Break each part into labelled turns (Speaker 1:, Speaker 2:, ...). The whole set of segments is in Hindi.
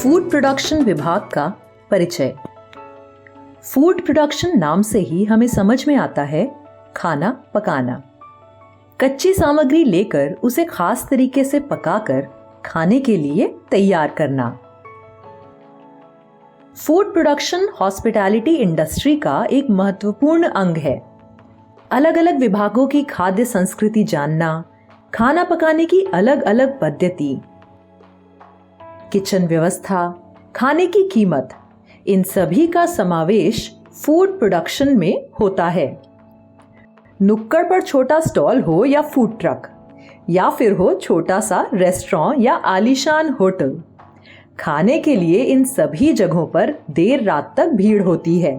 Speaker 1: फूड प्रोडक्शन विभाग का परिचय। फूड प्रोडक्शन नाम से ही हमें समझ में आता है खाना पकाना। कच्ची सामग्री लेकर उसे खास तरीके से पकाकर खाने के लिए तैयार करना। फूड प्रोडक्शन हॉस्पिटैलिटी इंडस्ट्री का एक महत्वपूर्ण अंग है। अलग अलग विभागों की खाद्य संस्कृति जानना, खाना पकाने की अलग अलग पद्धति, किचन व्यवस्था, खाने की कीमत, इन सभी का समावेश फूड प्रोडक्शन में होता है। नुक्कड़ पर छोटा स्टॉल हो या फूड ट्रक, या फिर हो छोटा सा रेस्टोरेंट या आलीशान होटल, खाने के लिए इन सभी जगहों पर देर रात तक भीड़ होती है।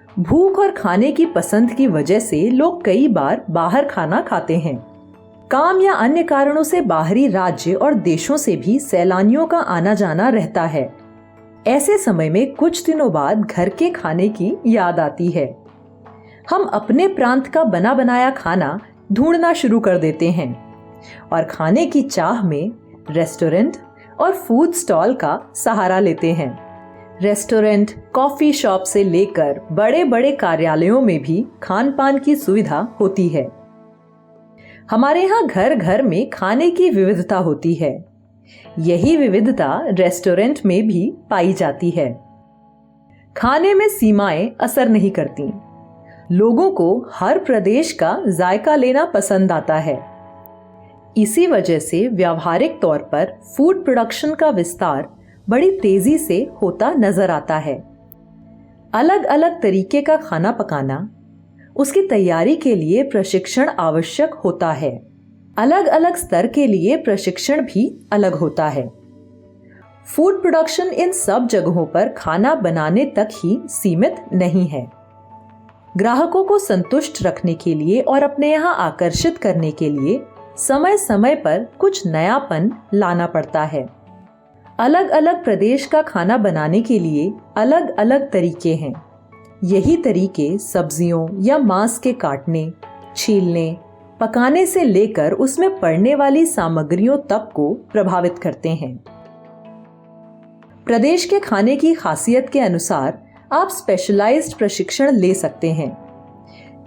Speaker 1: भूख और खाने की पसंद की वजह से लोग कई बार बाहर खाना खाते हैं। काम या अन्य कारणों से बाहरी राज्य और देशों से भी सैलानियों का आना जाना रहता है। ऐसे समय में कुछ दिनों बाद घर के खाने की याद आती है। हम अपने प्रांत का बना बनाया खाना ढूंढना शुरू कर देते हैं और खाने की चाह में रेस्टोरेंट और फूड स्टॉल का सहारा लेते हैं। रेस्टोरेंट, कॉफी शॉप से लेकर बड़े बड़े कार्यालयों में भी खान पान की सुविधा होती है। हमारे यहाँ घर घर में खाने की विविधता होती है। यही विविधता रेस्टोरेंट में भी पाई जाती है। खाने में सीमाएं असर नहीं करती। लोगों को हर प्रदेश का जायका लेना पसंद आता है। इसी वजह से व्यावहारिक तौर पर फूड प्रोडक्शन का विस्तार बड़ी तेजी से होता नजर आता है। अलग अलग तरीके का खाना पकाना, उसकी तैयारी के लिए प्रशिक्षण आवश्यक होता है। अलग अलग स्तर के लिए प्रशिक्षण भी अलग होता है। फूड प्रोडक्शन इन सब जगहों पर खाना बनाने तक ही सीमित नहीं है। ग्राहकों को संतुष्ट रखने के लिए और अपने यहाँ आकर्षित करने के लिए समय समय पर कुछ नयापन लाना पड़ता है। अलग अलग प्रदेश का खाना बनाने के लिए अलग अलग तरीके हैं। यही तरीके सब्जियों या मांस के काटने, छीलने, पकाने से लेकर उसमें पड़ने वाली सामग्रियों तक को प्रभावित करते हैं। प्रदेश के खाने की खासियत के अनुसार आप स्पेशलाइज्ड प्रशिक्षण ले सकते हैं,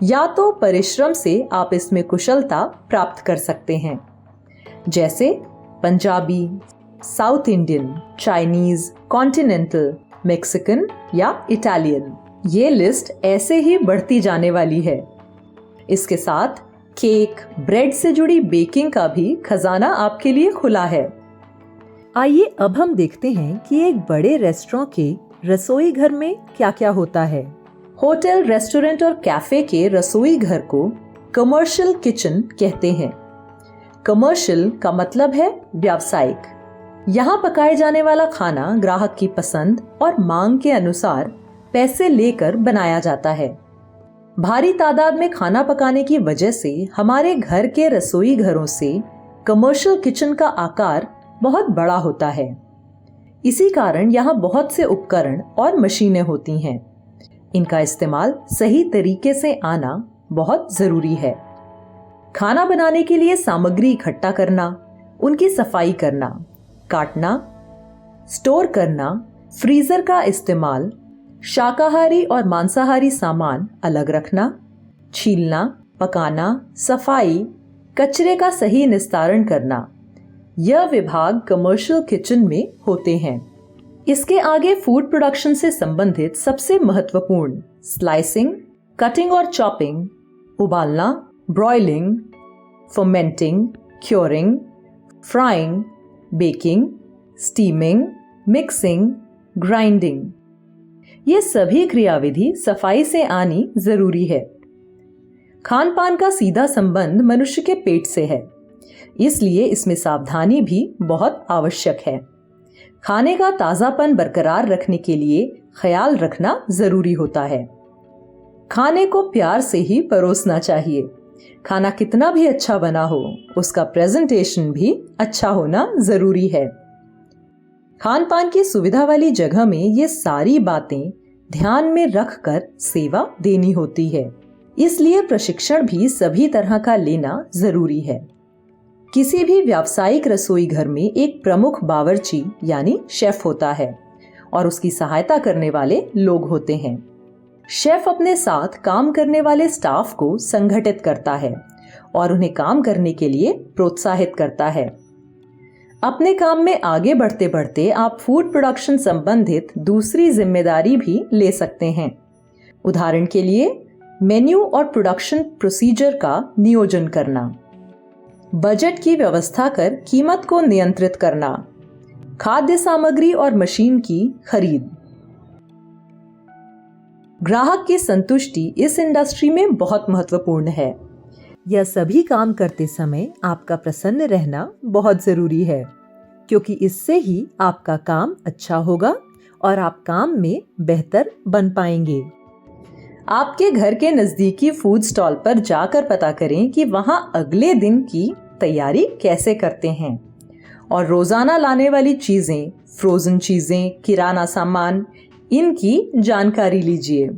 Speaker 1: या तो परिश्रम से आप इसमें कुशलता प्राप्त कर सकते हैं, जैसे Punjabi, south Indian, Chinese, continental, Mexican या इटालियन। ये लिस्ट ऐसे ही बढ़ती जाने वाली है। इसके साथ केक, ब्रेड से जुड़ी बेकिंग का भी खजाना आपके लिए खुला है। आइए अब हम देखते हैं कि एक बड़े रेस्टोरेंट के रसोई घर में क्या क्या होता है। होटल, रेस्टोरेंट और कैफे के रसोई घर को कमर्शियल किचन कहते हैं। कमर्शियल का मतलब है व्यावसायिक। यहाँ पकाए जाने वाला खाना ग्राहक की पसंद और मांग के अनुसार पैसे लेकर बनाया जाता है। भारी तादाद में खाना पकाने की वजह से हमारे घर के रसोई घरों से कमर्शियल किचन का आकार बहुत बड़ा होता है। इसी कारण यहाँ बहुत से उपकरण और मशीनें होती हैं। इनका इस्तेमाल सही तरीके से आना बहुत जरूरी है। खाना बनाने के लिए सामग्री इकट्ठा करना, उनकी सफाई करना, काटना, स्टोर करना, फ्रीजर का इस्तेमाल, शाकाहारी और मांसाहारी सामान अलग रखना, छीलना, पकाना, सफाई, कचरे का सही निस्तारण करना, यह विभाग कमर्शियल किचन में होते हैं। इसके आगे फूड प्रोडक्शन से संबंधित सबसे महत्वपूर्ण स्लाइसिंग, कटिंग और चॉपिंग, उबालना, broiling, fermenting, curing, frying, baking, steaming, mixing, grinding, ये सभी क्रियाविधि सफाई से आनी जरूरी है। खान पान का सीधा संबंध मनुष्य के पेट से है, इसलिए इसमें सावधानी भी बहुत आवश्यक है। खाने का ताजापन बरकरार रखने के लिए ख्याल रखना जरूरी होता है। खाने को प्यार से ही परोसना चाहिए। खाना कितना भी अच्छा बना हो, उसका प्रेजेंटेशन भी अच्छा होना जरूरी है। खान पान की सुविधा वाली जगह में ये सारी बातें ध्यान में रखकर सेवा देनी होती है। इसलिए प्रशिक्षण भी सभी तरह का लेना जरूरी है। किसी भी व्यावसायिक रसोई घर में एक प्रमुख बावर्ची यानी शेफ होता है और उसकी सहायता करने वाले लोग होते हैं। शेफ अपने साथ काम करने वाले स्टाफ को संगठित करता है और उन्हें काम करने के लिए प्रोत्साहित करता है। अपने काम में आगे बढ़ते बढ़ते आप फूड प्रोडक्शन संबंधित दूसरी जिम्मेदारी भी ले सकते हैं। उदाहरण के लिए मेन्यू और प्रोडक्शन प्रोसीजर का नियोजन करना, बजट की व्यवस्था कर कीमत को नियंत्रित करना, खाद्य सामग्री और मशीन की खरीद। ग्राहक की संतुष्टि इस इंडस्ट्री में बहुत महत्वपूर्ण है। यह सभी काम करते समय आपका प्रसन्न रहना बहुत जरूरी है, क्योंकि इससे ही आपका काम अच्छा होगा और आप काम में बेहतर बन पाएंगे। आपके घर के नजदीकी फूड स्टॉल पर जाकर पता करें कि वहां अगले दिन की तैयारी कैसे करते हैं और रोजाना लाने वाली चीजें, फ्रोजन चीजें, किराना सामान, इनकी जानकारी लीजिए।